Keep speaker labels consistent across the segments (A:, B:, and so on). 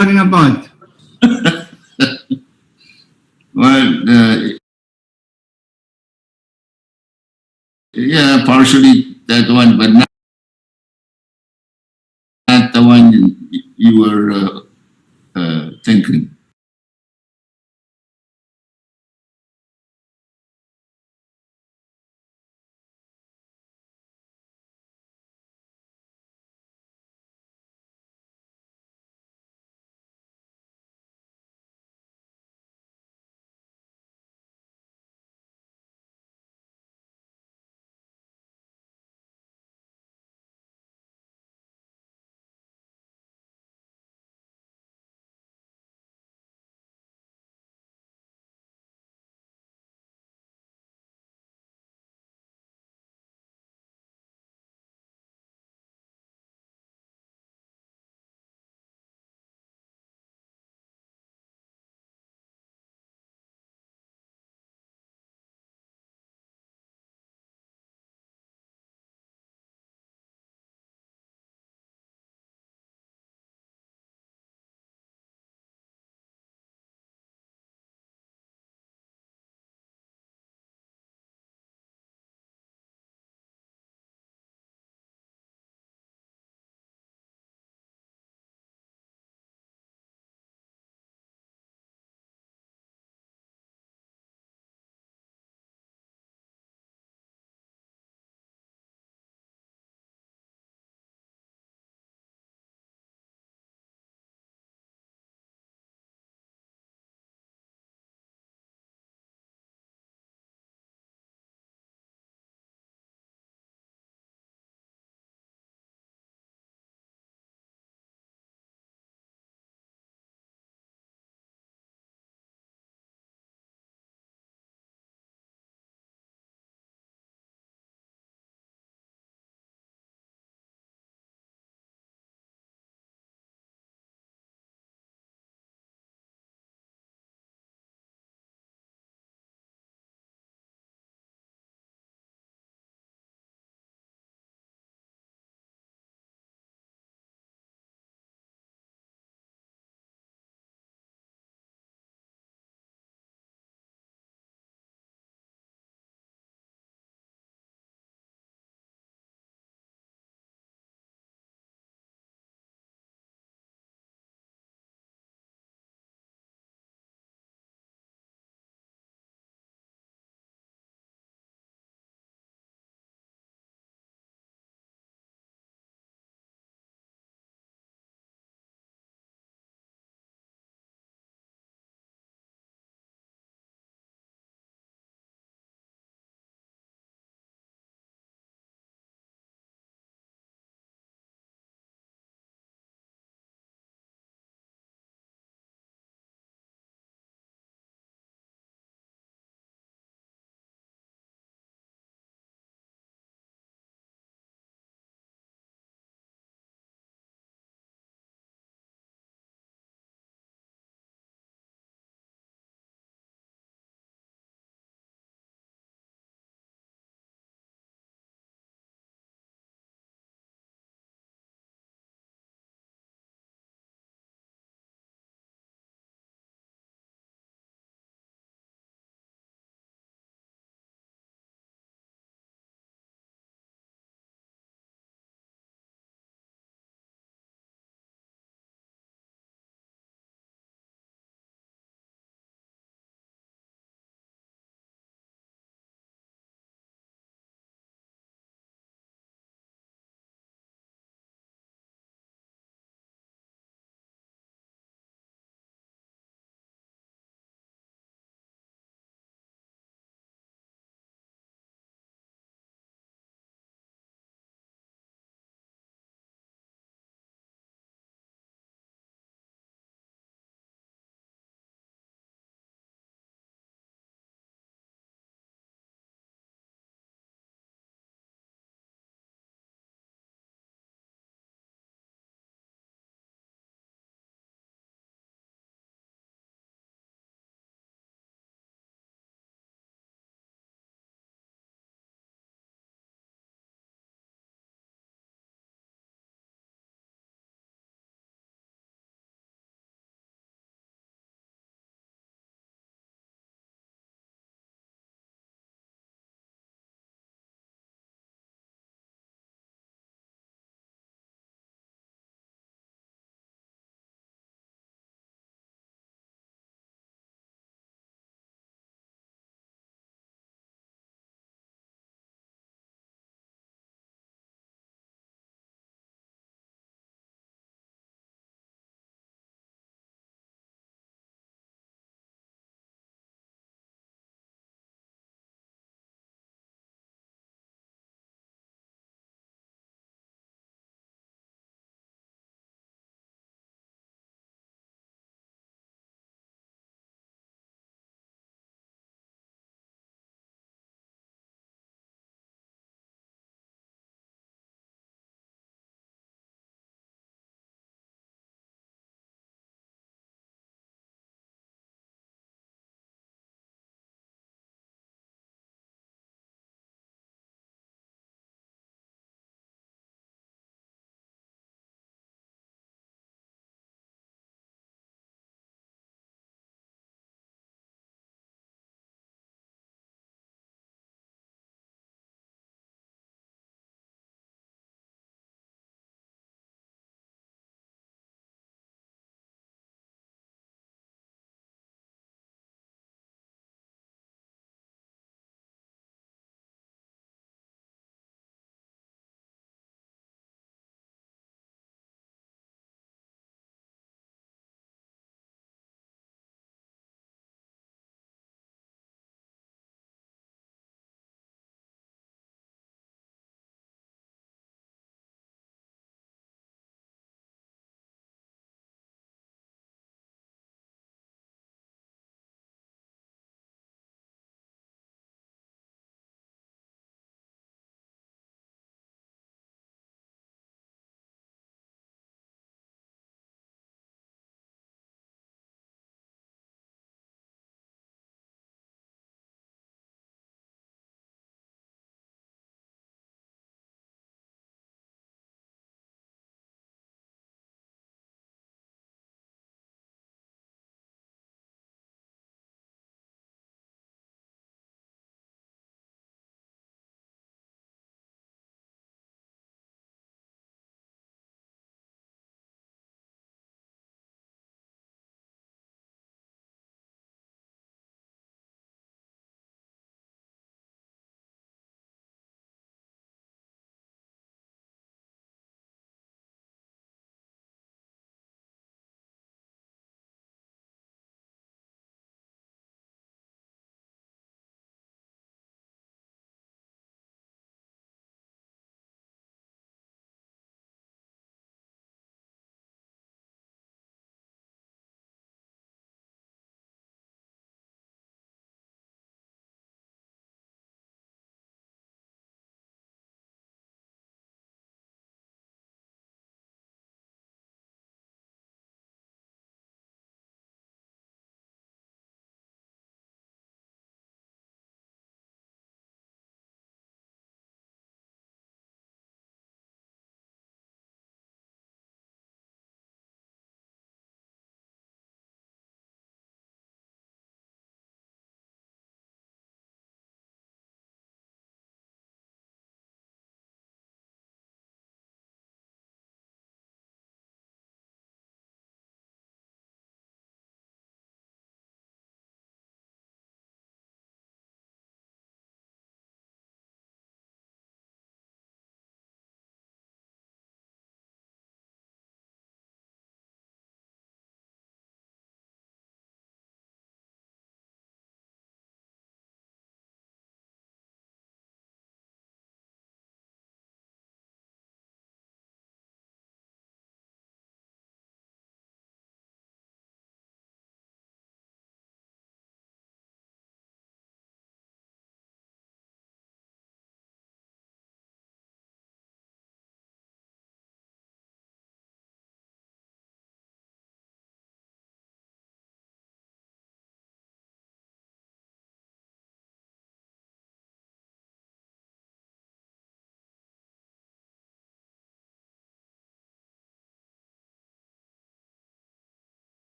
A: talking about?
B: Well, yeah, partially that one, but not the one you were thinking.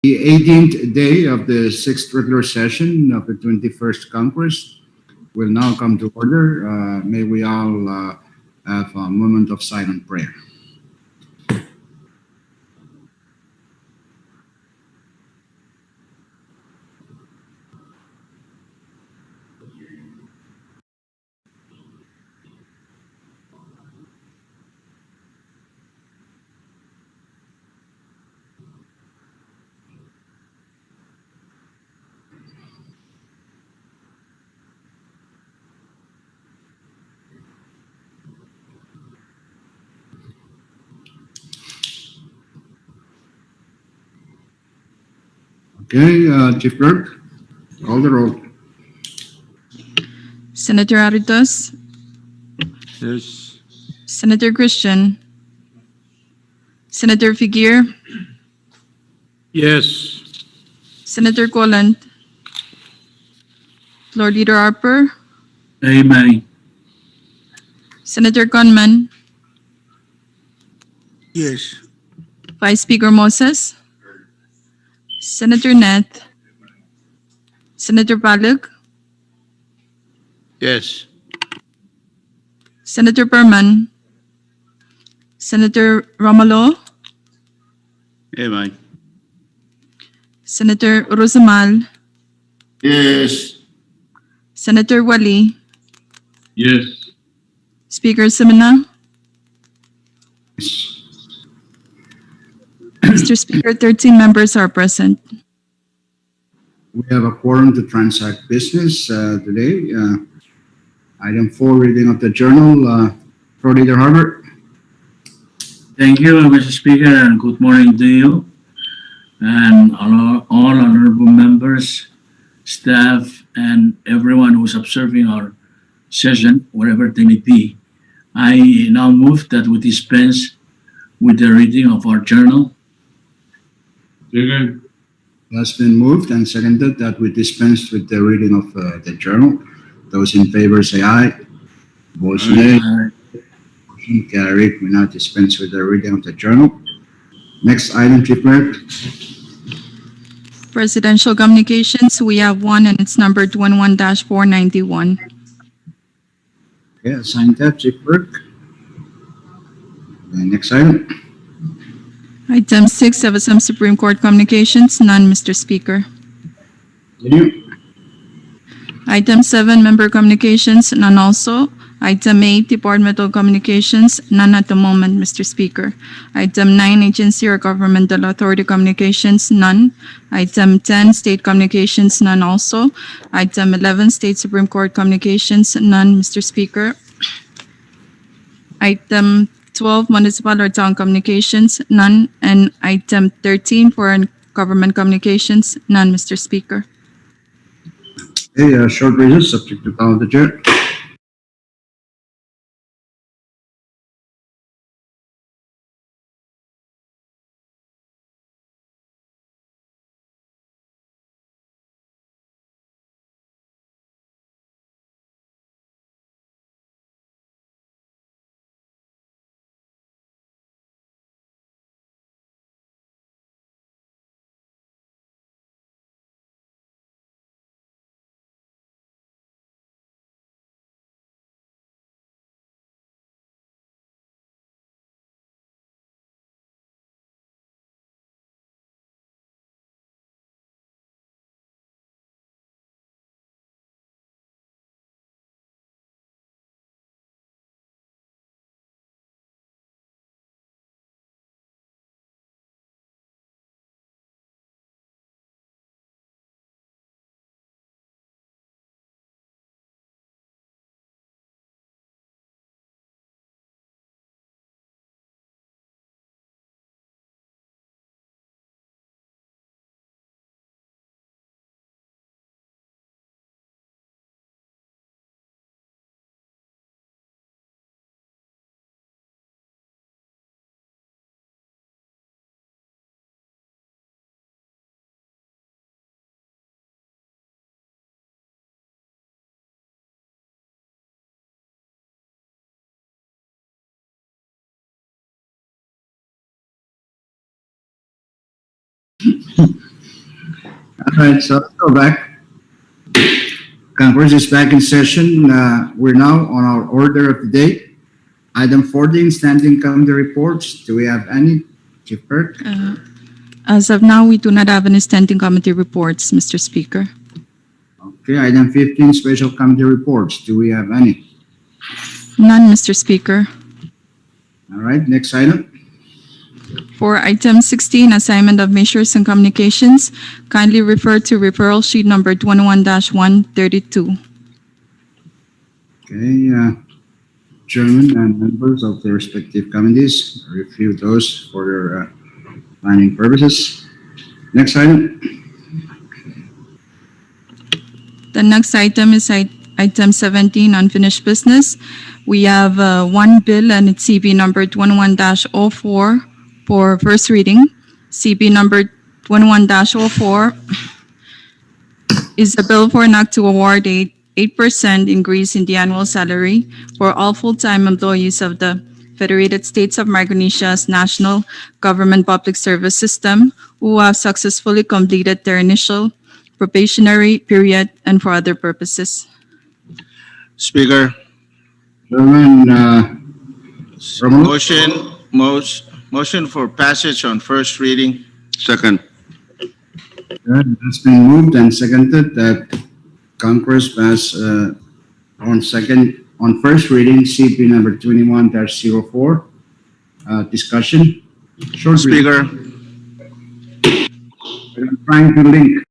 A: The 18th day of the 6th regular session of the 21st Congress will now come to order. May we all have a moment of silent prayer. Okay, Chief Clerk, call the roll.
C: Senator Aritos,
D: Yes.
C: Senator Christian, Senator Figuer,
D: Yes.
C: Senator Colland, Floor Leader Harper,
D: Amen.
C: Senator Conman,
D: Yes.
C: Vice Speaker Moses, Senator Net, Senator Palug,
D: Yes.
C: Senator Perman, Senator Romulo,
D: Amen.
C: Senator Rosamal,
B: Yes.
C: Senator Wali,
D: Yes.
C: Speaker Semina, Mr. Speaker, 13 members are present.
A: We have a quorum to transact business today. Item 4, reading of the journal. Floor Leader Harbert.
D: Thank you, Mr. Speaker, and good morning to you and all honorable members, staff, and everyone who's observing our session, wherever they may be. I now move that we dispense with the reading of our journal. Second.
A: It has been moved and seconded that we dispense with the reading of the journal. Those in favor say aye. Opposed, nay. Motion carried. We now dispense with the reading of the journal. Next item, Chief Clerk.
C: Presidential communications, we have one and it's numbered 11-491.
A: Okay, assign that, Chief Clerk. And next item.
C: Item 6, CFSM Supreme Court Communications, none, Mr. Speaker.
A: Continue.
C: Item 7, Member Communications, none also. Item 8, Departmental Communications, none at the moment, Mr. Speaker. Item 9, Agency or Governmental Authority Communications, none. Item 10, State Communications, none also. Item 11, State Supreme Court Communications, none, Mr. Speaker. Item 12, Municipal or Town Communications, none. And item 13, Foreign Government Communications, none, Mr. Speaker.
A: Okay, short recess, subject to call of the chair. All right, so let's go back. Conference is back in session. We're now on our order of the day. Item 14, standing committee reports. Do we have any? Chief Clerk?
C: As of now, we do not have any standing committee reports, Mr. Speaker.
A: Okay, item 15, special committee reports. Do we have any?
C: None, Mr. Speaker.
A: All right, next item.
C: For item 16, assignment of measures and communications, kindly refer to referral sheet number 21-132.
A: Okay, Chairman and members of the respective committees review those for their planning purposes. Next item.
C: The next item is item 17, unfinished business. We have one bill and it's CB number 21-04 for first reading. CB number 21-04 is a bill for an act to award 8% increase in the annual salary for all full-time employees of the Federated States of Micronesia's National Government Public Service System who have successfully completed their initial probationary period and for other purposes.
B: Speaker,
A: Chairman, Romulo?
B: motion for passage on first reading. Second.
A: It's been moved and seconded that Congress pass on first reading CP number 21-04. Discussion. Short reading.
B: Speaker,
A: I'm trying to link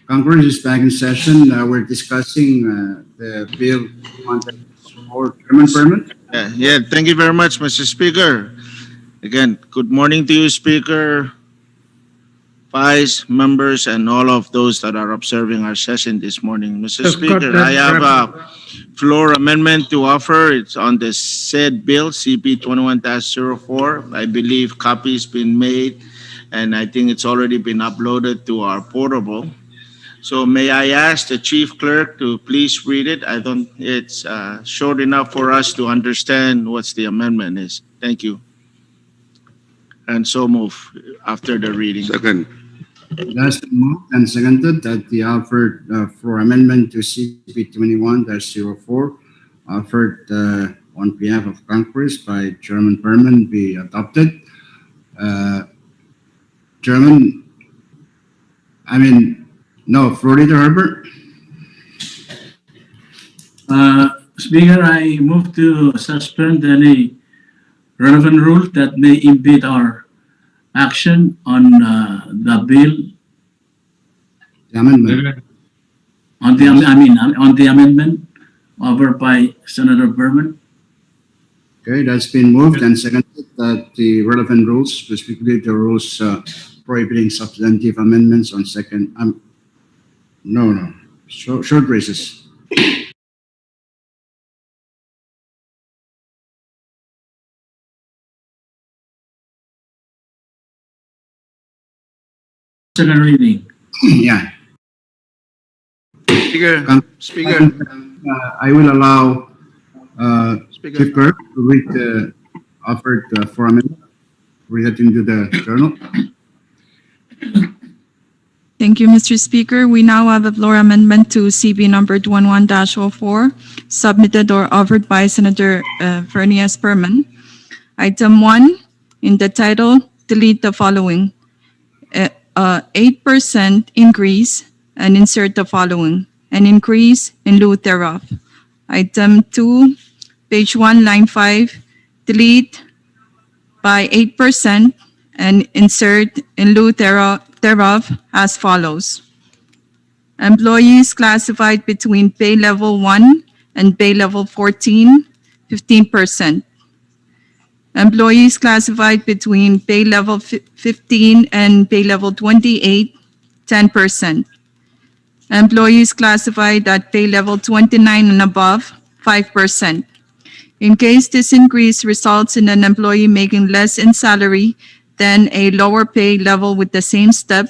A: Congress is back in session. We're discussing the bill for German permit.
B: Yeah, thank you very much, Mr. Speaker. Again, good morning to you, Speaker, vice members, and all of those that are observing our session this morning. Mr. Speaker, I have a floor amendment to offer. It's on the said bill, CP 21-04. I believe copies been made, and I think it's already been uploaded to our portable. So may I ask the chief clerk to please read it? It's short enough for us to understand what's the amendment is. Thank you. And so move after the reading.
E: Second.
A: It has been moved and seconded that the offered floor amendment to CP 21-04 offered on behalf of Congress by Chairman Berman be adopted. Chairman, Floor Leader Herbert.
D: Speaker, I move to suspend any relevant rule that may impede our action on the bill,
A: The amendment.
D: on the amendment offered by Senator Berman.
A: Okay, that's been moved and seconded that the relevant rules, specifically the rules prohibiting substantive amendments on second, short recess.
D: Second reading.
A: Yeah.
B: Speaker,
A: I will allow
B: Speaker.
A: Chief Clerk to read the offered floor amendment relating to the journal.
C: Thank you, Mr. Speaker. We now have a floor amendment to CB number 21-04, submitted or offered by Senator Fernie S. Berman. Item 1, in the title, delete the following. 8% increase and insert the following. An increase in lieu thereof. Item 2, page 1, line 5, delete by 8% and insert in lieu thereof as follows. Employees classified between pay level 1 and pay level 14, 15%. Employees classified between pay level 15 and pay level 28, 10%. Employees classified at pay level 29 and above, 5%. In case this increase results in an employee making less in salary than a lower pay level with the same step,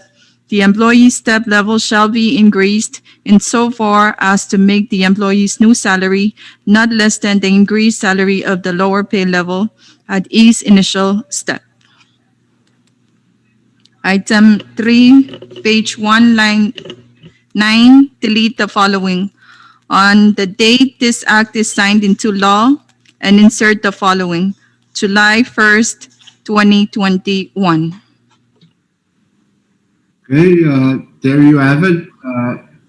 C: the employee step level shall be increased insofar as to make the employee's new salary not less than the increased salary of the lower pay level at each initial step. Item 3, page 1, line 9, delete the following. On the date this act is signed into law, and insert the following. July 1st, 2021.
A: Okay, there you have it.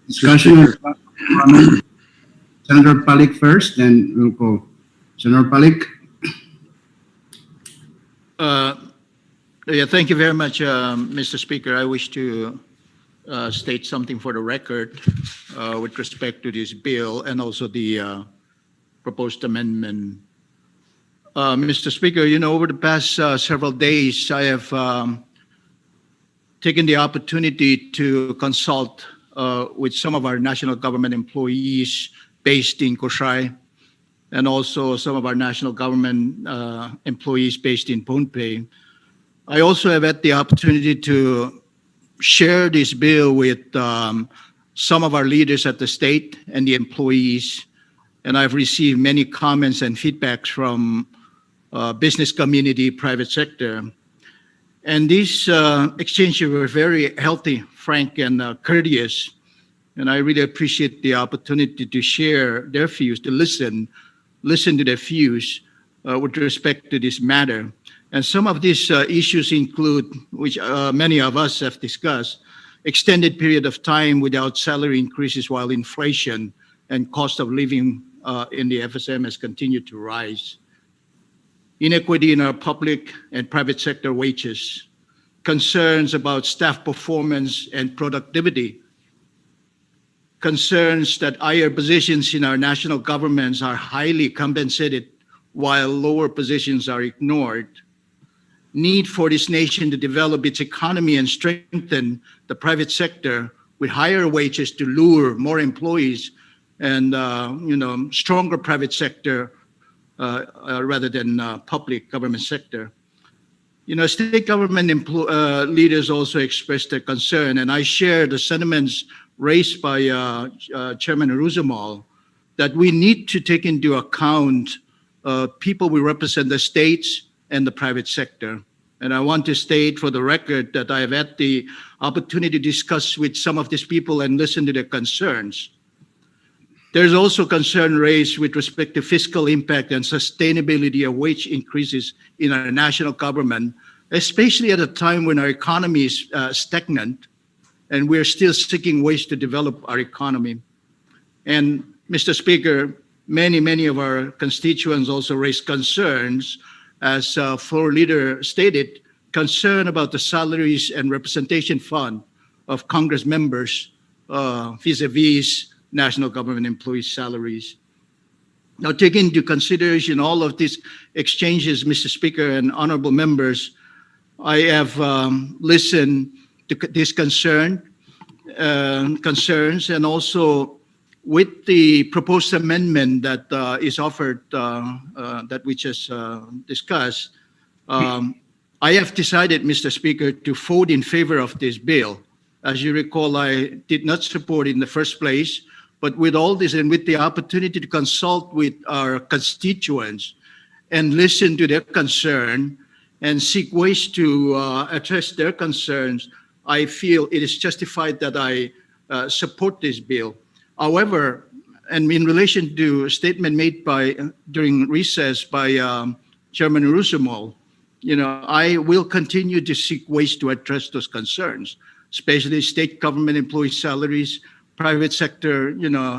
A: Discussion of Senator Palik first, then we'll go. Senator Palik.
F: Thank you very much, Mr. Speaker. I wish to state something for the record with respect to this bill and also the proposed amendment. Mr. Speaker, over the past several days, I have taken the opportunity to consult with some of our national government employees based in Koshai, and also some of our national government employees based in Pohnpei. I also have had the opportunity to share this bill with some of our leaders at the state and the employees, and I've received many comments and feedbacks from business community, private sector. And these exchanges were very healthy, frank, and courteous. And I really appreciate the opportunity to share their views, to listen to their views with respect to this matter. And some of these issues include, which many of us have discussed, extended period of time without salary increases while inflation and cost of living in the FSM has continued to rise. Inequity in our public and private sector wages, concerns about staff performance and productivity, concerns that higher positions in our national governments are highly compensated while lower positions are ignored, need for this nation to develop its economy and strengthen the private sector with higher wages to lure more employees and stronger private sector rather than public government sector. State government leaders also expressed their concern, and I share the sentiments raised by Chairman Ruzumal that we need to take into account people who represent the states and the private sector. And I want to state for the record that I have had the opportunity to discuss with some of these people and listen to their concerns. There's also concern raised with respect to fiscal impact and sustainability of wage increases in our national government, especially at a time when our economy is stagnant and we're still seeking ways to develop our economy. And Mr. Speaker, many of our constituents also raised concerns, as floor leader stated, concern about the salaries and representation fund of Congress members vis-a-vis national government employees' salaries. Now, taking into consideration all of these exchanges, Mr. Speaker and honorable members, I have listened to this concerns, and also with the proposed amendment that is offered, that we just discussed, I have decided, Mr. Speaker, to vote in favor of this bill. As you recall, I did not support it in the first place, but with all this and with the opportunity to consult with our constituents and listen to their concern and seek ways to address their concerns, I feel it is justified that I support this bill. However, and in relation to a statement made during recess by Chairman Ruzumal, I will continue to seek ways to address those concerns, especially state government employee salaries, private sector,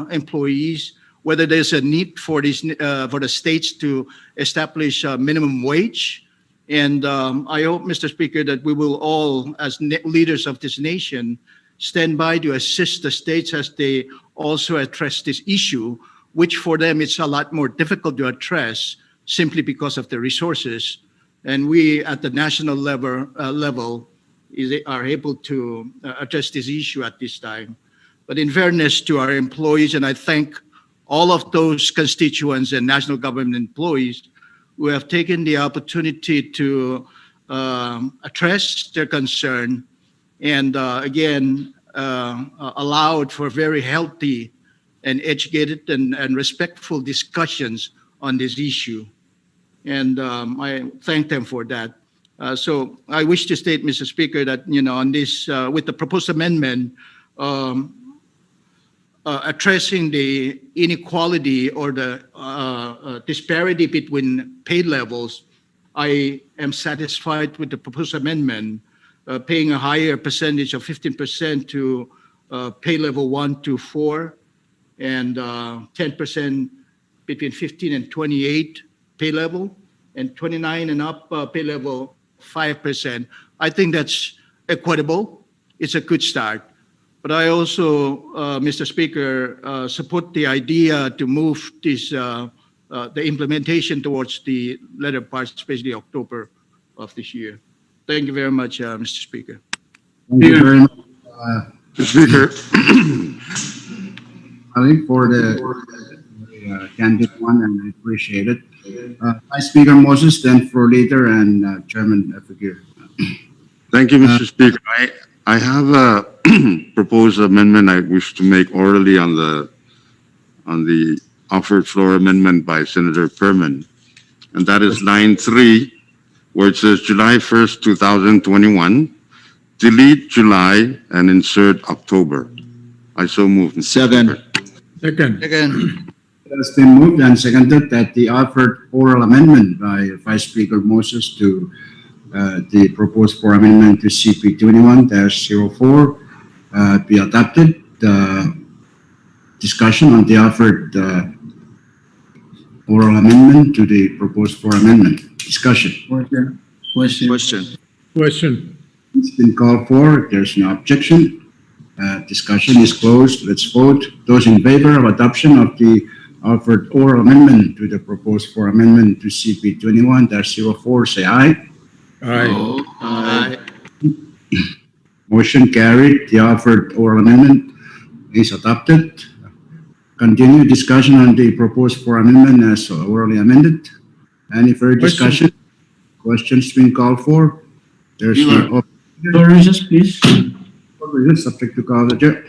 F: employees, whether there's a need for the states to establish a minimum wage. And I hope, Mr. Speaker, that we will all, as leaders of this nation, stand by to assist the states as they also address this issue, which for them it's a lot more difficult to address simply because of the resources. And we at the national level are able to address this issue at this time. But in fairness to our employees, and I thank all of those constituents and national government employees who have taken the opportunity to address their concern and again, allowed for very healthy and educated and respectful discussions on this issue. And I thank them for that. So I wish to state, Mr. Speaker, that, on this, with the proposed amendment, addressing the inequality or the disparity between pay levels, I am satisfied with the proposed amendment, paying a higher percentage of 15% to pay level 1 to 4 and 10% between 15 and 28 pay level, and 29 and up pay level 5%. I think that's equitable. It's a good start. But I also, Mr. Speaker, support the idea to move this, the implementation towards the latter part, especially October of this year. Thank you very much, Mr. Speaker.
A: Thank you very much,
E: Speaker,
A: Ali, for the candid one, and I appreciate it. Vice Speaker Moses, then floor leader and Chairman Fakir.
E: thank you, Mr. Speaker. I have a proposed amendment I wish to make orally on the offered floor amendment by Senator Perman, and that is line 3, where it says July 1st, 2021, delete July and insert October. I so move. Mr.
B: Second.
E: Speaker.
F: Again,
A: It has been moved and seconded that the offered oral amendment by Vice Speaker Moses to the proposed floor amendment to CP 21-04 be adopted. Discussion on the offered oral amendment to the proposed floor amendment. Discussion.
D: Question.
B: Question.
E: Question.
A: It's been called for. If there's no objection, Discussion is closed. Let's vote. Those in favor of adoption of the offered oral amendment to the proposed for amendment to CP 21-04, say aye.
F: Aye.
A: Motion carried. The offered oral amendment is adopted. Continue discussion on the proposed for amendment as orally amended. Any further discussion? Questions being called for? There's the
D: Short recess, please.
A: subject to call the chair.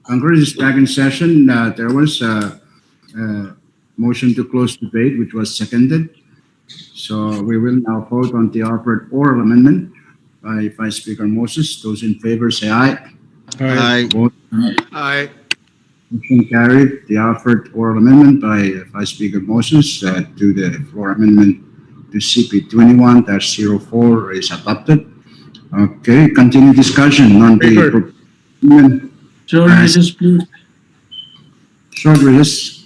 A: Congress is back in session. There was a motion to close debate, which was seconded. So we will now vote on the offered oral amendment by Vice Speaker Moses. Those in favor say aye.
B: Aye.
F: Aye.
A: Motion carried. The offered oral amendment by Vice Speaker Moses to the floor amendment to CP 21-04 is adopted. Okay, continue discussion on the amendment.
D: Short recess, please.
A: Short recess.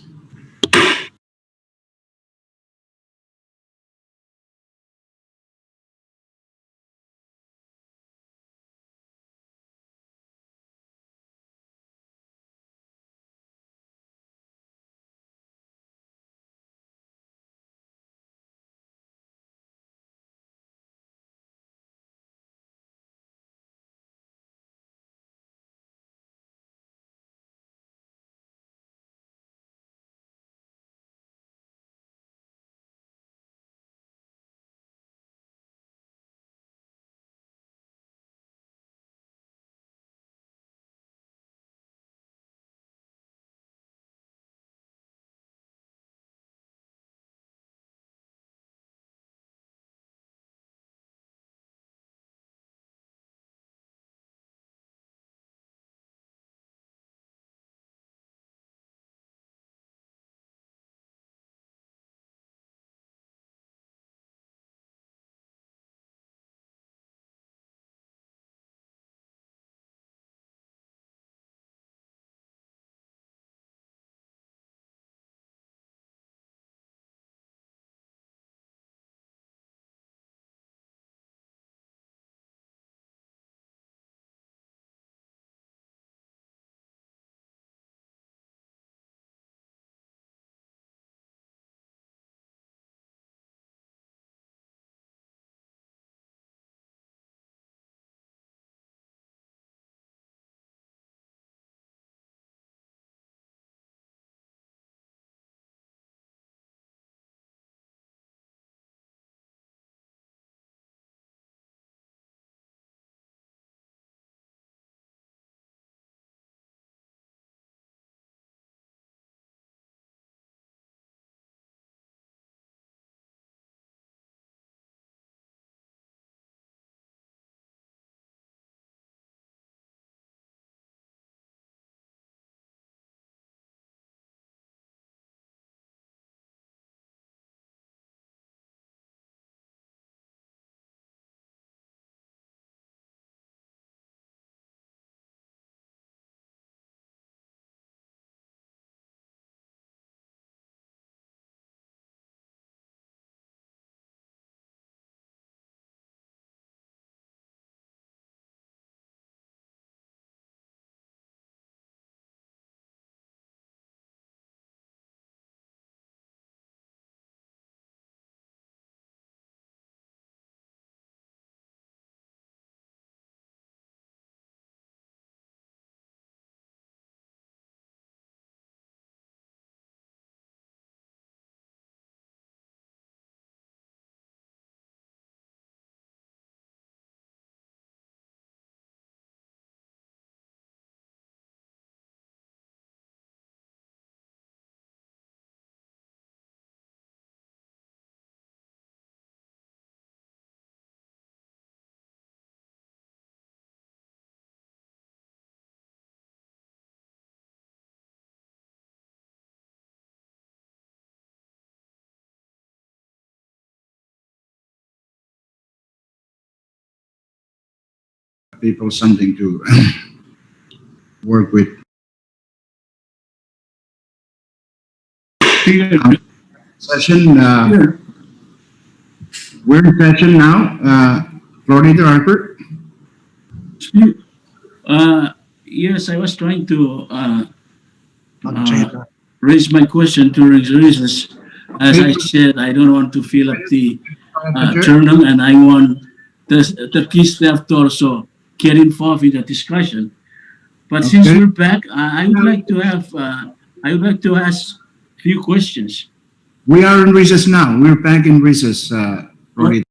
A: people something to work with.
D: Speaker,
A: Session,
D: Speaker,
A: we're in session now. Floor Leader Harper.
D: Speaker, yes, I was trying to raise my question during the recess. As I said, I don't want to fill up the journal, and I want the key staff to also get involved in the discussion. But since
A: Okay.
D: we're back, I would like to have, I would like to ask a few questions.
A: We are in recess now. We're back in recess, Floor Leader.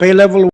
F: Pay level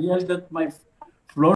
D: yelled at my floor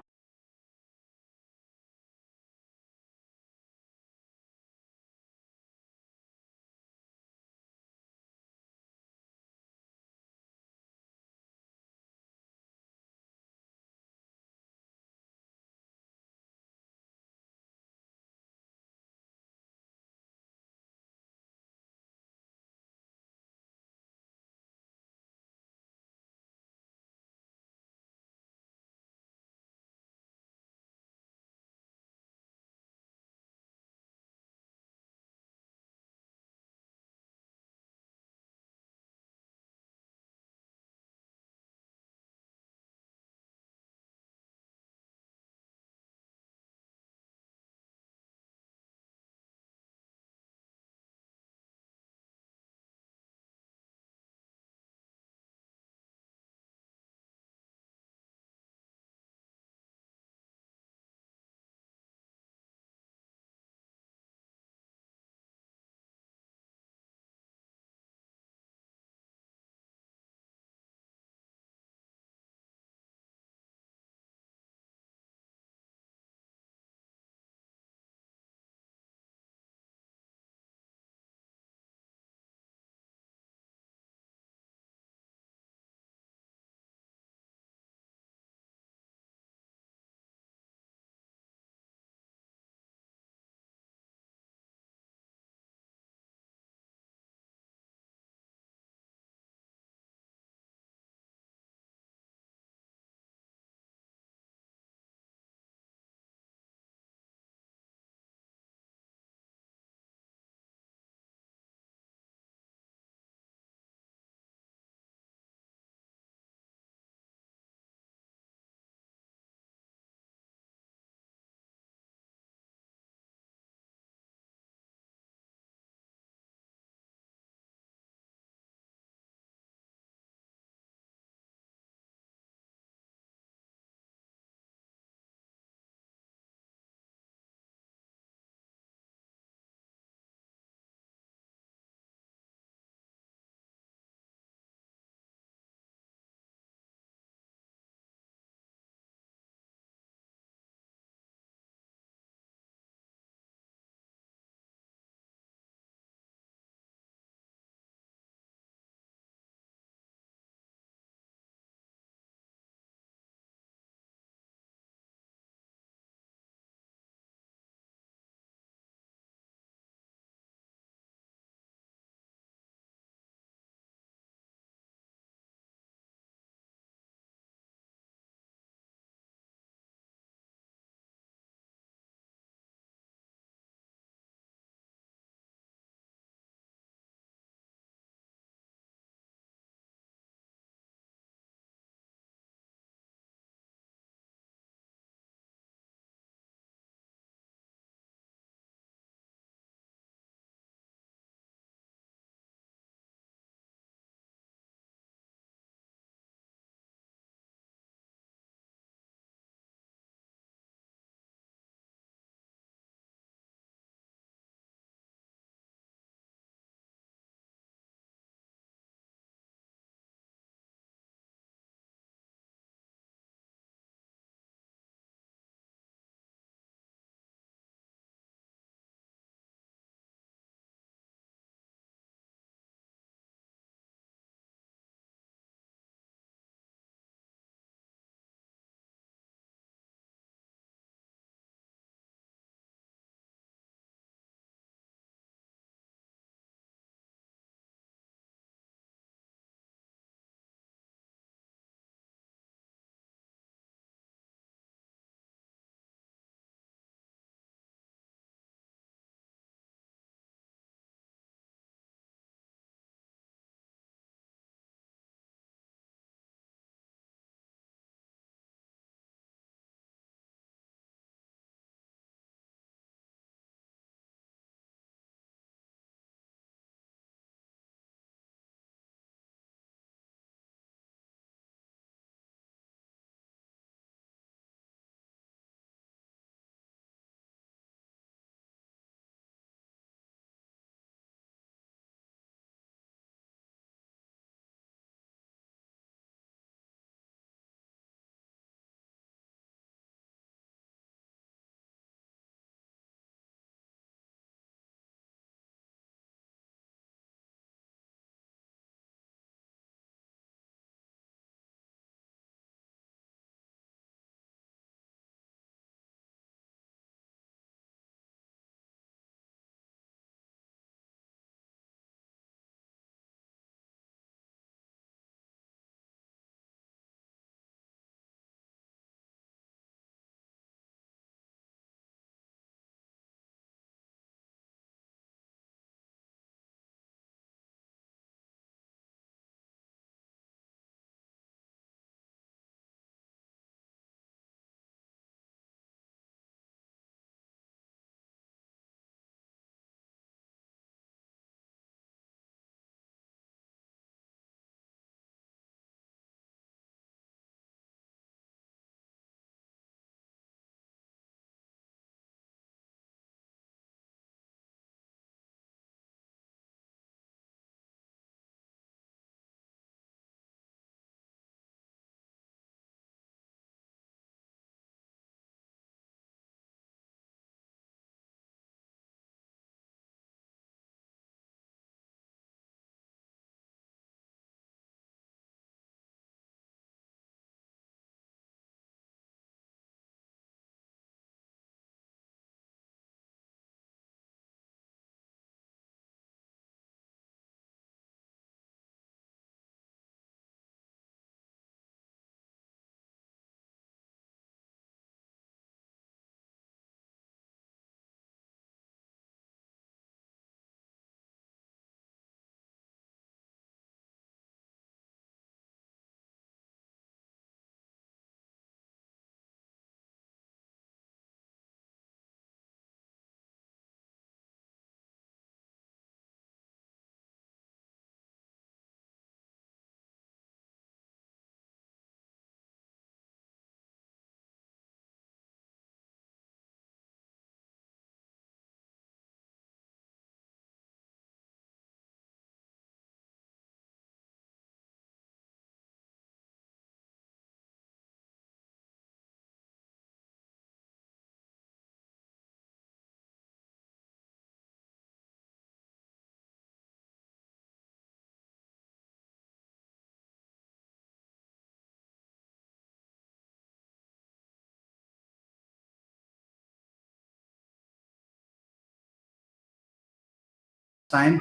A: Sign.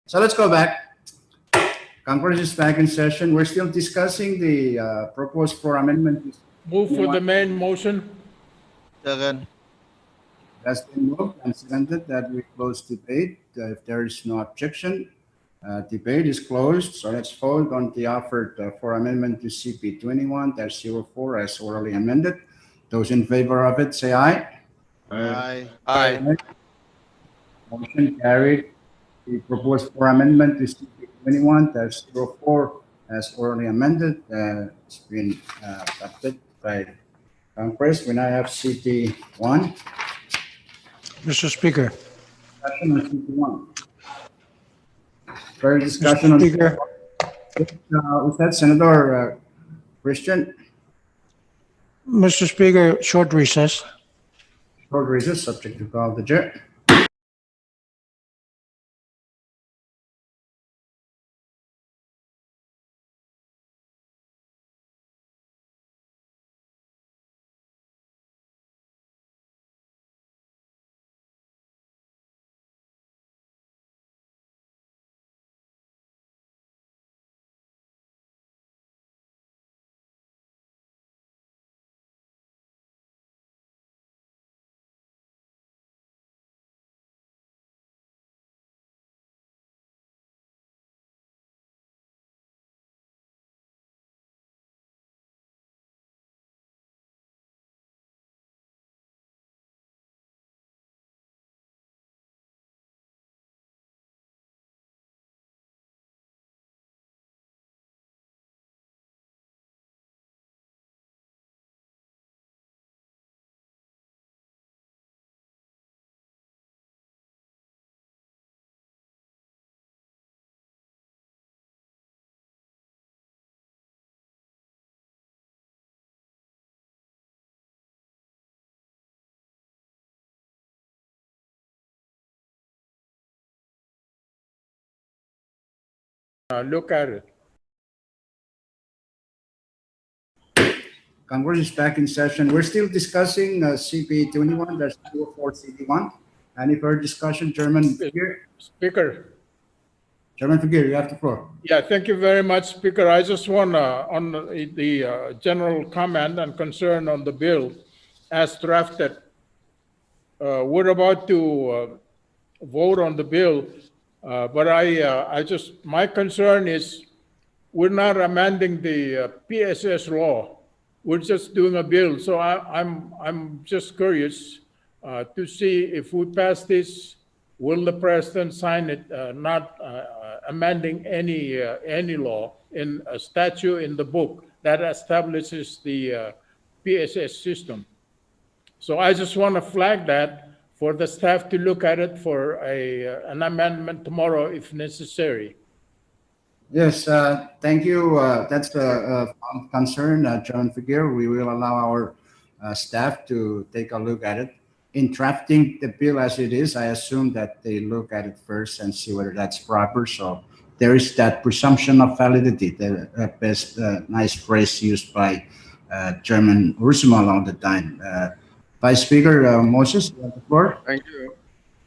A: So let's go back. Congress is back in session. We're still discussing the proposed floor amendment.
G: Move for the main motion.
B: Second.
A: Has been moved and seconded that we close debate. If there is no objection, debate is closed. So let's vote on the offered for amendment to CP 21-04 as orally amended. Those in favor of it, say aye.
B: Aye.
G: Aye.
A: Motion carried. The proposed for amendment to CP 21-04 as orally amended. It's been adopted by Congress. We now have CP 1.
H: Mr. Speaker.
A: Discussion on CP 1. Further discussion on
H: Speaker.
A: with that, Senator Christian,
H: Mr. Speaker, short recess.
A: short recess, subject to call the chair.
G: Look at it.
A: Congress is back in session. We're still discussing CP 21-04 CD1. Any further discussion, Chairman Figuer?
G: Speaker.
A: Chairman Figuer, you have the floor.
G: Yeah, thank you very much, Speaker. I just want on the general comment and concern on the bill as drafted. We're about to vote on the bill, but my concern is we're not amending the PSS law. We're just doing a bill. So I'm just curious to see if we pass this, will the president sign it, not amending any law in a statute in the book that establishes the PSS system. So I just want to flag that for the staff to look at it for an amendment tomorrow if necessary.
A: Yes, thank you. That's a concern, Chairman Figuer. We will allow our staff to take a look at it. In drafting the bill as it is, I assume that they look at it first and see whether that's proper. So there is that presumption of validity, the best nice phrase used by Chairman Ursuma all the time. Vice Speaker Moses, you have the floor.
E: Thank you,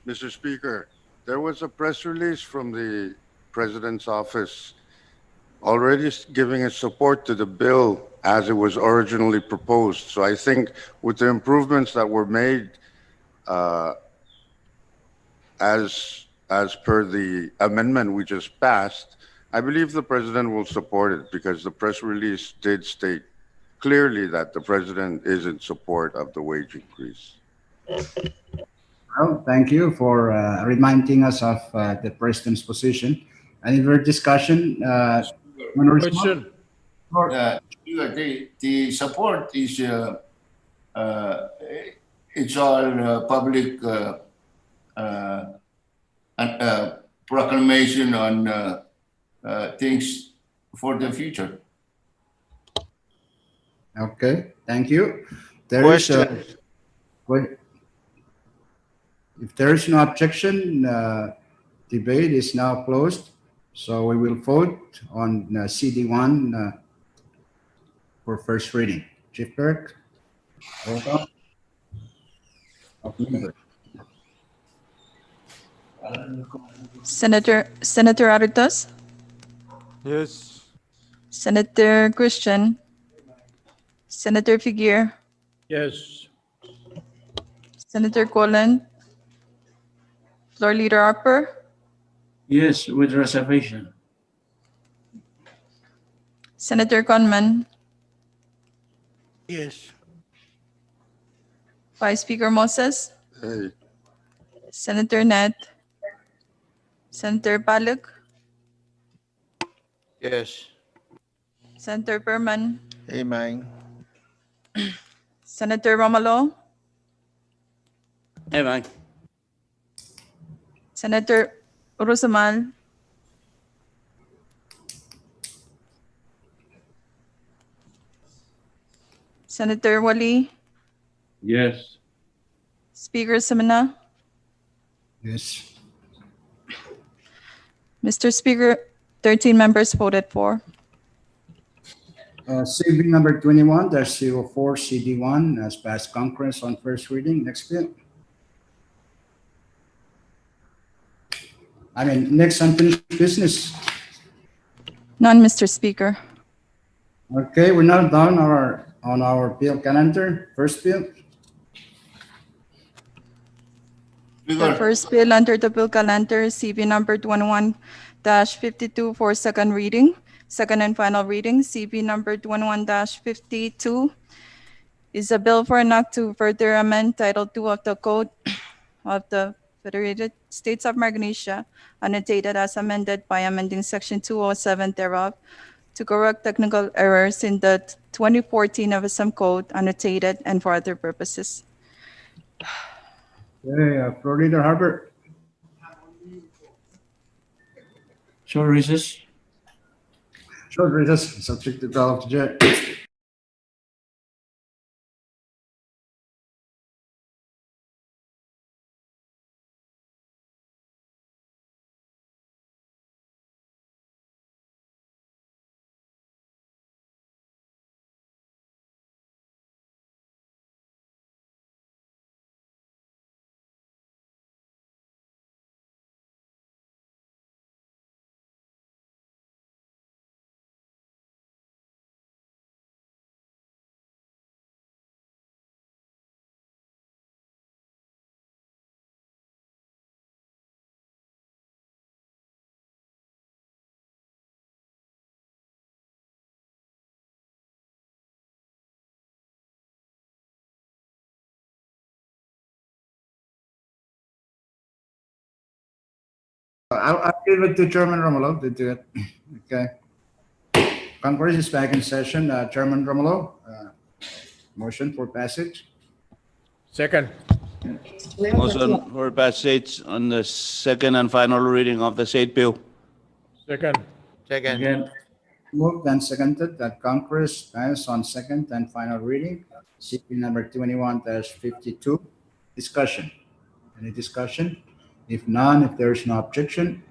E: Mr. Speaker. There was a press release from the President's office already giving its support to the bill as it was originally proposed. So I think with the improvements that were made as per the amendment we just passed, I believe the President will support it because the press release did state clearly that the President is in support of the wage increase.
A: Well, thank you for reminding us of the President's position. Any further discussion?
G: Question.
I: The support is it's all public proclamation on things for the future.
A: Okay, thank you. There is
B: Question.
A: if there is no objection, debate is now closed. So we will vote on CD1 for first reading. Chief Clerk, roll call of members.
C: Senator Aritas,
G: Yes.
C: Senator Christian, Senator Figueroa,
G: Yes.
C: Senator Colon, Floor Leader Harper,
D: Yes, with reservation.
C: Senator Conman,
G: Yes.
C: Vice Speaker Moses,
E: Hey.
C: Senator Net, Senator Paluk,
G: Yes.
C: Senator Berman,
B: Amen.
C: Senator Romalo,
D: Aye.
C: Senator Urusamal, Senator Wali,
D: Yes.
C: Speaker Semina,
A: Yes.
C: Mr. Speaker, 13 members voted for.
A: CB number 21-04 CD1 has passed Congress on first reading. Next bill. Next unfinished business.
C: None, Mr. Speaker.
A: Okay, we're now down on our bill calendar. First bill.
C: The
I: Speaker,
C: first bill under the bill calendar is CB number 21-52 for second reading. Second and final reading, CB number 21-52 is a bill for an act to further amend Title II of the Code of the Federated States of Micronesia, annotated as amended by amending Section 207 thereof to correct technical errors in the 2014 FSM Code, annotated, and for other purposes.
A: Okay, Floor Leader Harper.
D: Short recess.
A: Short recess, subject to call of the chair. I'll give it to Chairman Romulo to do it. Okay. Congress is back in session. Chairman Romulo, motion for passage.
G: Second.
J: Motion for passage on the second and final reading of the said bill.
G: Second.
D: Again.
A: Moved and seconded that Congress pass on second and final reading, CP number 21-52. Discussion. Any discussion? If none, if there is no objection,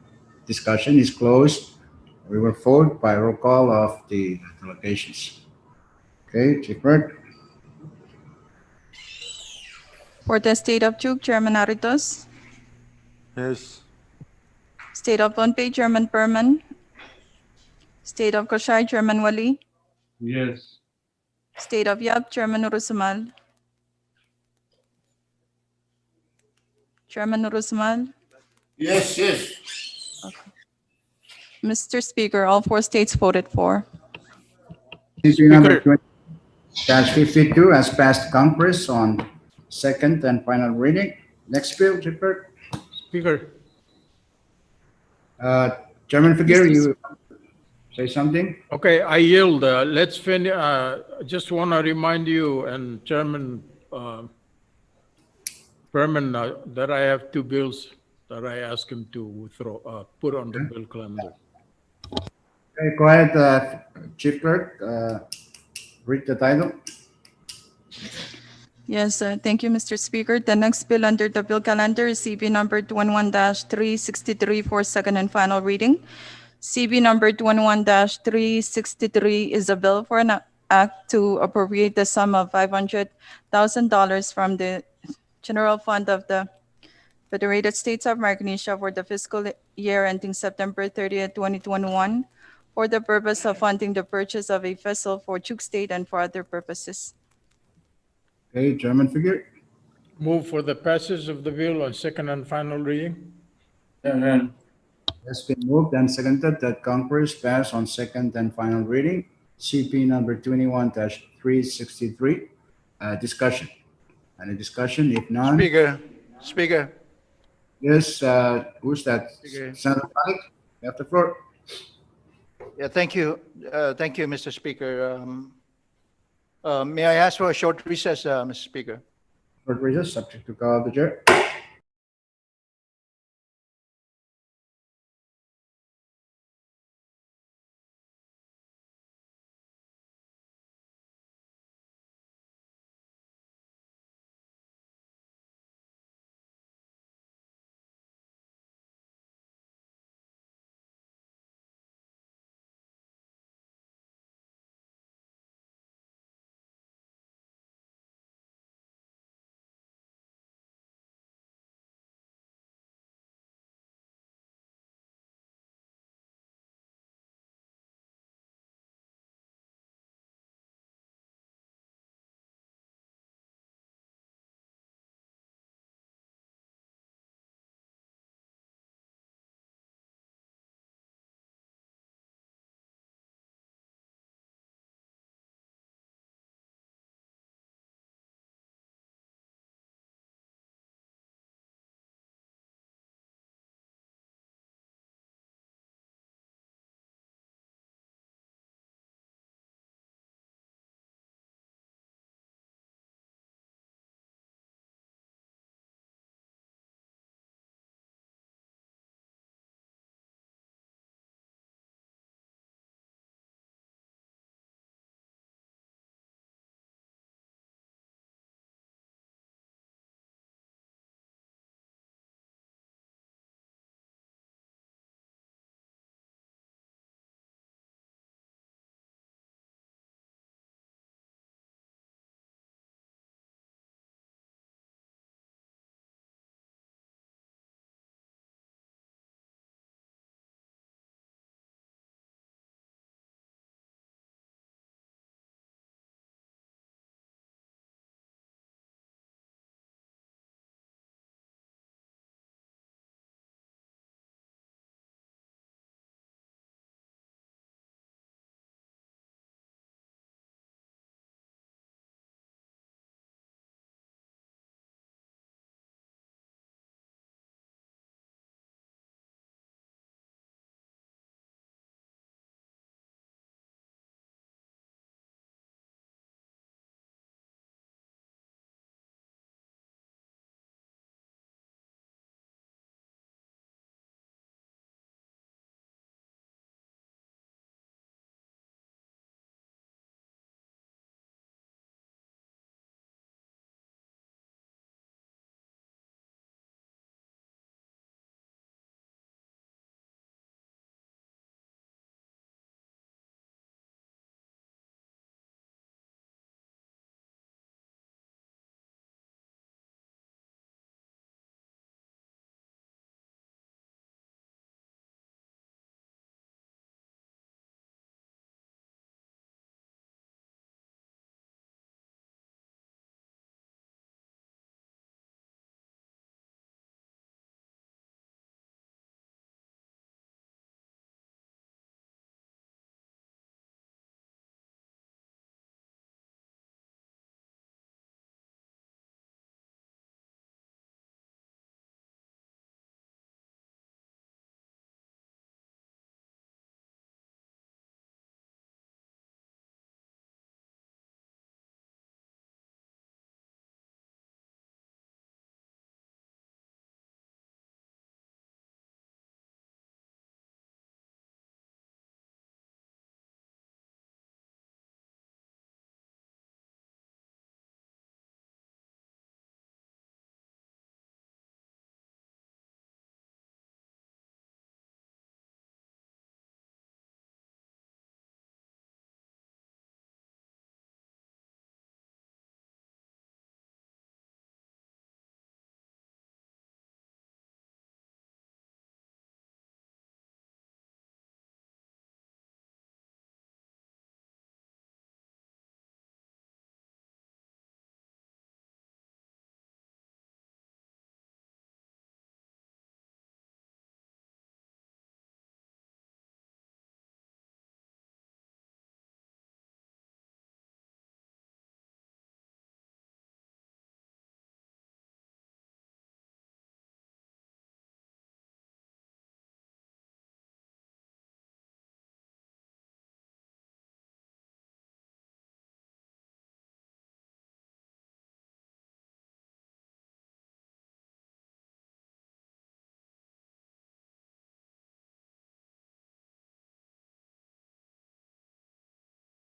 A: discussion is closed. We will vote by roll call of the allocations. Okay, Chief Clerk.
C: For the State of Chuk, Chairman Aritos.
G: Yes.
C: State of Pohnpei, Chairman Berman. State of Koshai, Chairman Wali.
D: Yes.
C: State of Yap, Chairman Urusamal. Chairman Urusamal.
I: yes, yes.
C: Mr. Speaker, all four states voted for.
A: CP number 20-52 has passed Congress on second and final reading. Next bill, Chief Clerk.
G: Speaker.
A: Chairman Figueroa, you say something?
G: Okay, I yield. Let's finish. Just want to remind you and Chairman Berman that I have two bills that I asked him to withdraw, put on the bill calendar.
A: Okay, go ahead, Chief Clerk. Read the title.
C: Yes, thank you, Mr. Speaker. The next bill under the bill calendar is CB number 21-363 for second and final reading. CB number 21-363 is a bill for an Act to appropriate the sum of $500,000 from the General Fund of the Federated States of Micronesia for the fiscal year ending September 30th, 2021, for the purpose of funding the purchase of a vessel for Chuk State and for other purposes.
A: Okay, Chairman Figure.
G: Move for the passage of the bill on second and final reading.
D: Second.
A: It's been moved and seconded that Congress pass on second and final reading, CP number 21-363. Discussion. Any discussion? If none,
F: Speaker,
A: yes, who's that?
F: Speaker.
A: Senator Malik, you have the floor.
F: yeah, thank you. Thank you, Mr. Speaker. May I ask for a short recess, Mr. Speaker?
A: Short recess, subject to call of the chair.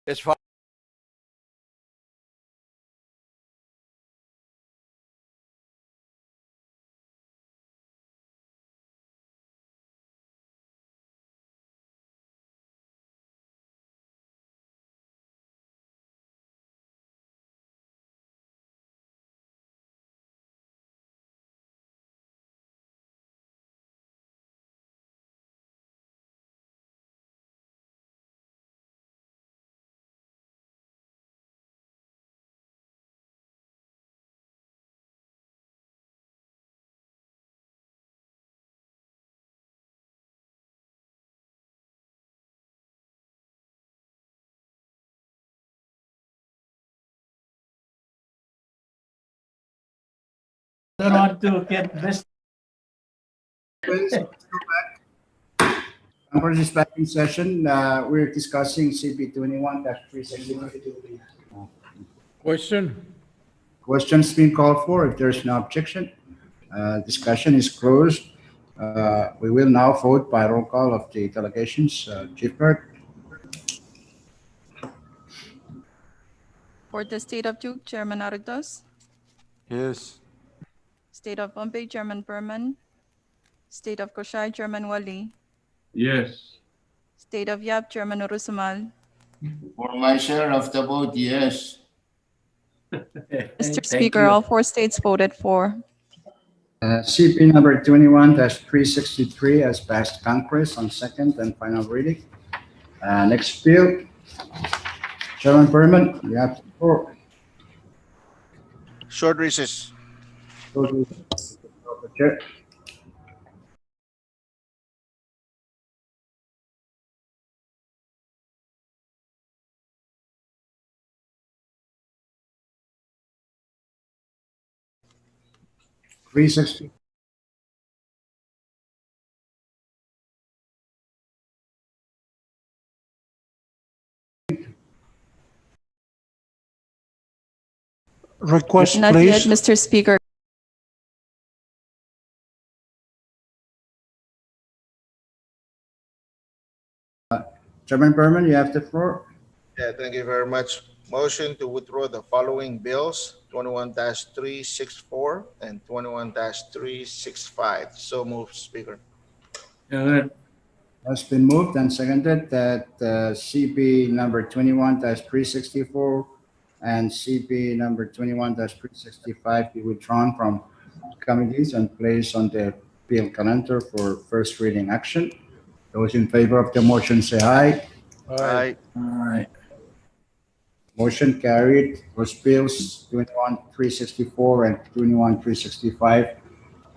K: As far
D: I don't want to get this.
A: For this back in session, we're discussing CP 21-363.
G: Question?
A: Questions being called for. If there's no objection, discussion is closed. We will now vote by roll call of the delegations. Chief Clerk,
C: For the State of Duke, Chairman Aritos.
K: yes.
C: State of Pompey, Chairman Berman. State of Koshai, Chairman Wali.
D: Yes.
C: State of Yap, Chairman Urusumal.
I: For my share of the vote, yes.
C: Mr.
D: Thank
C: Speaker,
D: you.
C: all four states voted for.
A: CP number 21-363 has passed Congress on second and final reading. Next bill, Chairman Berman, you have the floor.
B: Short recess.
A: Go to the chair. Three sixty.
H: Request,
C: Not yet,
H: please.
C: Mr. Speaker.
A: Chairman Berman, you have the floor.
B: Yeah, thank you very much. Motion to withdraw the following bills, 21-364 and 21-365. So moved, Speaker.
D: Good.
A: Has been moved and seconded that CP number 21-364 and CP number 21-365 be withdrawn from committees and placed on the bill calendar for first reading action. Those in favor of the motion say aye.
B: Aye.
D: All right.
A: Motion carried. Those bills 21-364 and 21-365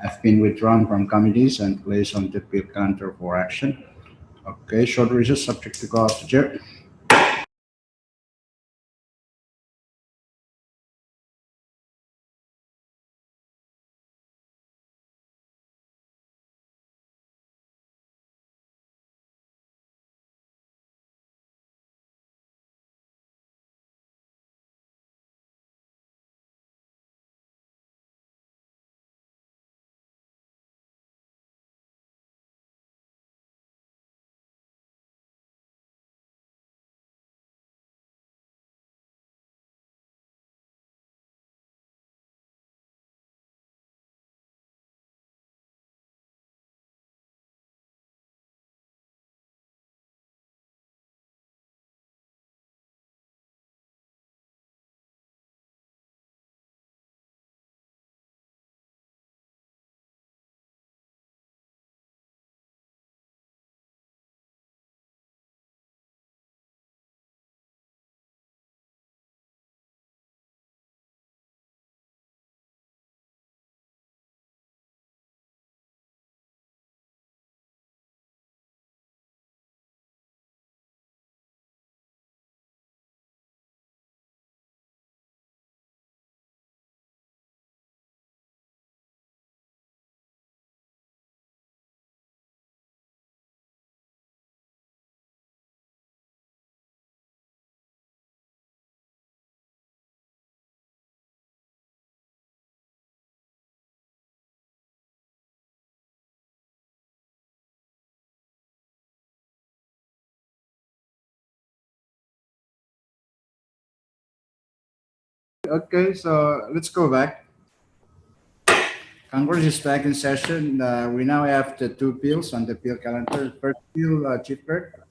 A: have been withdrawn from committees and placed on the bill calendar for action. Okay, short recess subject to call of the chair. Okay, so let's go back. Congress is back in session. We now have the two bills on the bill calendar. First bill, Chief Clerk.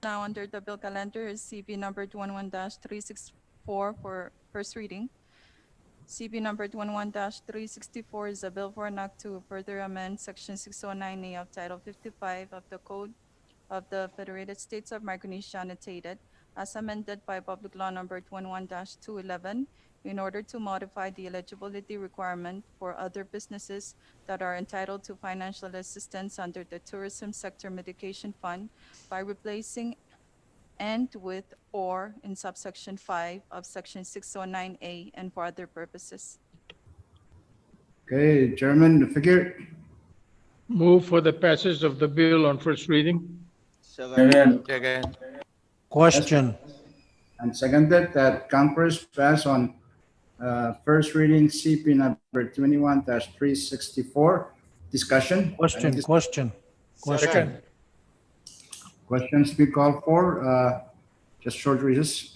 C: Now, under the bill calendar is CB numbered 11-364 for first reading. CB numbered 11-364 is a bill for an act to further amend Section 609A of Title 55 of the Code of the Federated States of Micronesia annotated as amended by Public Law number 21-211 in order to modify the eligibility requirement for other businesses that are entitled to financial assistance under the Tourism Sector Mitigation Fund by replacing "and" with "or" in subsection 5 of Section 609A and for other purposes.
A: Okay, Chairman, the figure.
G: Move for the passage of the bill on first reading.
J: Second.
D: Second.
H: Question.
A: And seconded that Congress pass on first reading CP number 21-364. Discussion.
H: Question. Question.
G: Second.
A: Questions be called for. Just short recess.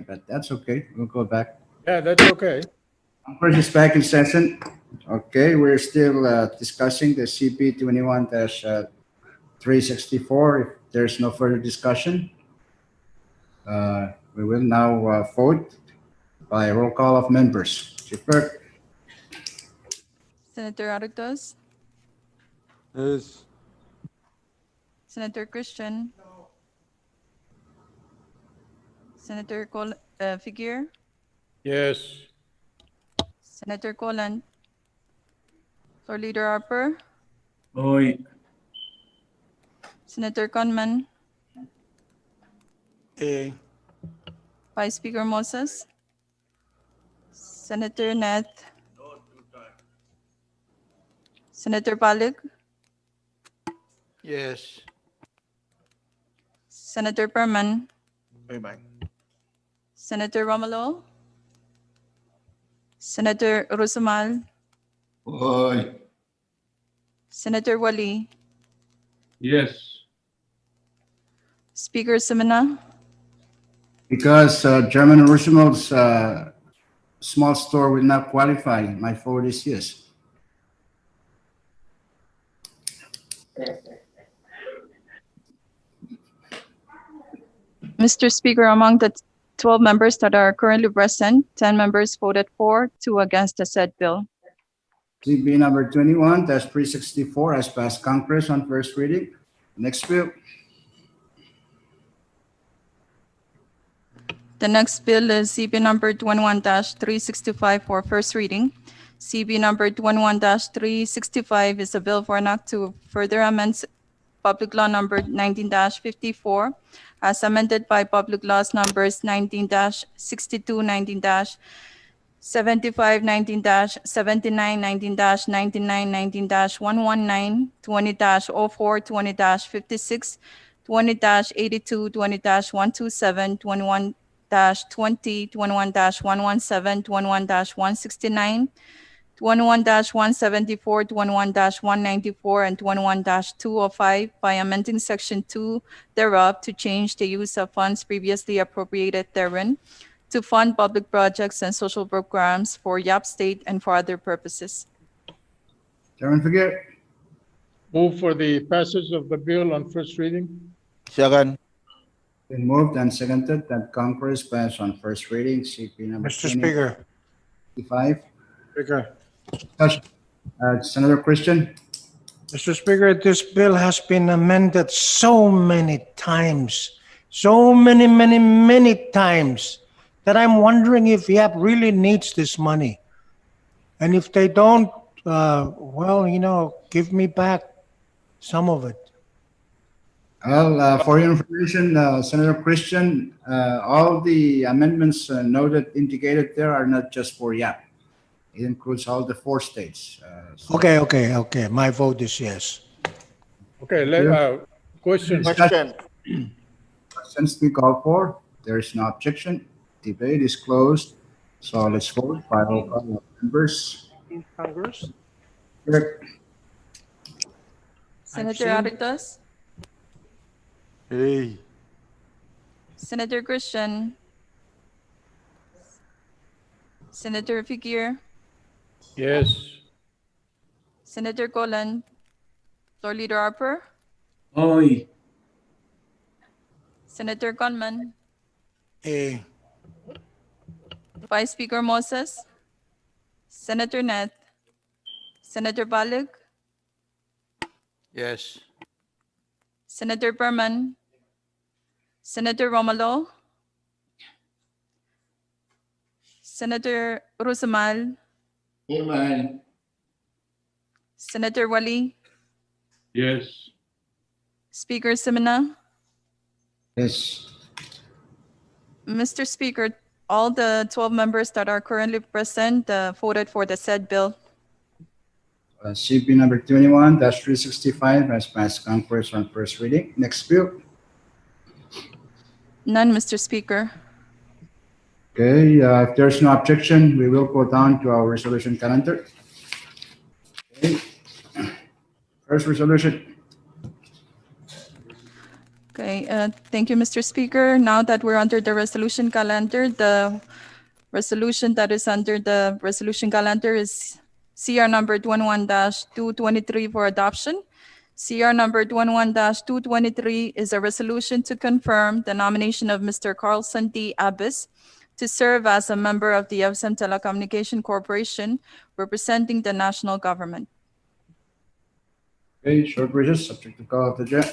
A: But that's okay. We'll go back.
G: Yeah, that's okay.
A: Congress is back in session. Okay, we're still discussing the CP 21-364. If there's no further discussion, we will now vote by roll call of members. Chief Clerk.
C: Senator Aritos,
J: Yes.
C: Senator Christian, Senator Figuer,
G: Yes.
C: Senator Colan, Floor Leader Harper,
D: Oy.
C: Senator Conman,
F: A.
C: Vice Speaker Moses, Senator Nath, Senator Balik,
F: Yes.
C: Senator Perman,
B: Bye-bye.
C: Senator Romulo, Senator Rusumal,
I: Oy.
C: Senator Wali,
D: Yes.
C: Speaker Semina,
A: Because German Russimal's small store will not qualify, my vote is yes.
C: Mr. Speaker, among the 12 members that are currently present, 10 members voted for, 2 against the said bill.
A: CB number 21-364 has passed Congress on first reading. Next bill.
C: The next bill is CB number 21-365 for first reading. CB number 21-365 is a bill for an act to further amend Public Law number 19-54, as amended by Public Laws numbers 19-62, 19-75, 19-79, 19-99, 19-119, 20-04, 20-56, 20-82, 20-127, 21-20, 21-117, 21-169, 21-174, 21-194, and 21-205 by amending Section 2 thereof to change the use of funds previously appropriated therein to fund public projects and social programs for Yap State and for other purposes.
A: Chairman Figueroa.
G: Move for the passage of the bill on first reading.
J: Second.
A: Been moved and seconded that Congress pass on first reading, CP number
H: Mr. Speaker,
A: 25.
H: Speaker,
A: Discussion. Senator Christian.
H: Mr. Speaker, this bill has been amended so many times, so many times, that I'm wondering if YAP really needs this money. And if they don't, give me back some of it.
A: Well, for your information, Senator Christian, all the amendments noted indicated there are not just for YAP. It includes all the 4 states.
H: Okay. My vote is yes.
G: Okay, question.
A: Questions be called for. There is no objection. Debate is closed. So let's vote by roll call of members.
H: Congress?
A: Clerk.
C: Senator
H: seen-
C: Aritas,
J: Hey.
C: Senator Christian, Senator Figueroa,
G: Yes.
C: Senator Golan, Floor Leader Harper,
D: Aye.
C: Senator Gunman,
H: Eh,
C: Vice Speaker Moses, Senator Net, Senator Balik,
J: Yes.
C: Senator Berman, Senator Romalo, Senator Rusamal,
I: Amen.
C: Senator Wali,
G: Yes.
C: Speaker Simina.
A: Yes.
C: Mr. Speaker, all the 12 members that are currently present voted for the said bill.
A: CP number 21-365 has passed Congress on first reading. Next bill.
C: None, Mr. Speaker.
A: Okay, if there's no objection, we will go down to our resolution calendar. Okay. First resolution.
C: Okay, thank you, Mr. Speaker. Now that we're under the resolution calendar, the resolution that is under the resolution calendar is CR number 21-223 for adoption. CR number 21-223 is a resolution to confirm the nomination of Mr. Carlson D. Abbas to serve as a member of the CFSM Telecommunication Corporation, representing the national government.
A: Okay, short recess, subject to call of the chair.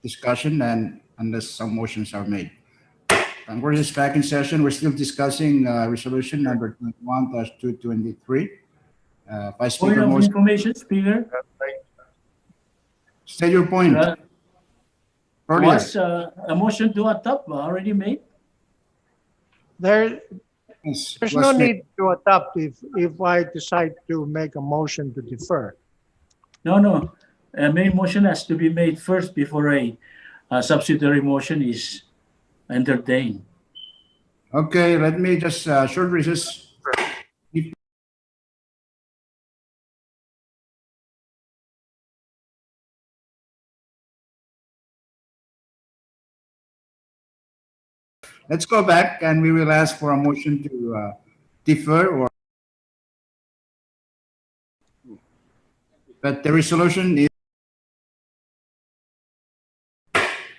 A: discussion and unless some motions are made. Congress is back in session. We're still discussing resolution number 21-223. Vice
D: Point
A: Speaker
D: of
A: Moses,
D: information, Speaker.
A: state your point. Earlier.
D: Was a motion to adopt already made?
H: There's
A: Yes,
H: no
A: was made.
H: need to adopt if I decide to make a motion to defer.
D: No. A main motion has to be made first before a subsidiary motion is entertained.
A: Okay, let me just short recess. Let's go back and we will ask for a motion to defer or. But the resolution is.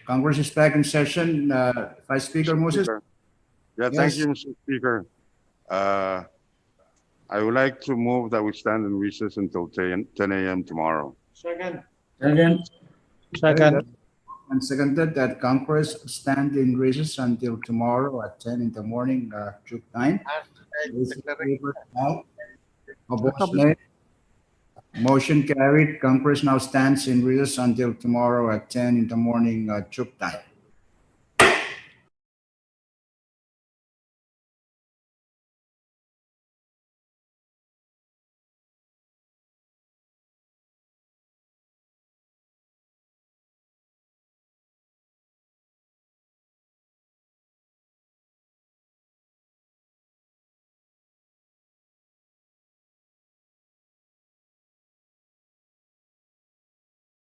A: Congress is back in session. Vice Speaker Moses.
E: Yeah,
A: Yes.
E: thank you, Mr. Speaker. I would like to move that we stand in recess until 10 a.m. tomorrow.
H: Second.
D: Again,
H: Second.
A: And seconded that Congress stand in recess until tomorrow at 10 in the morning, June 9. Those in favor, aye. Opposed, nay. Motion carried. Congress now stands in recess until tomorrow at 10 in the morning, June 9.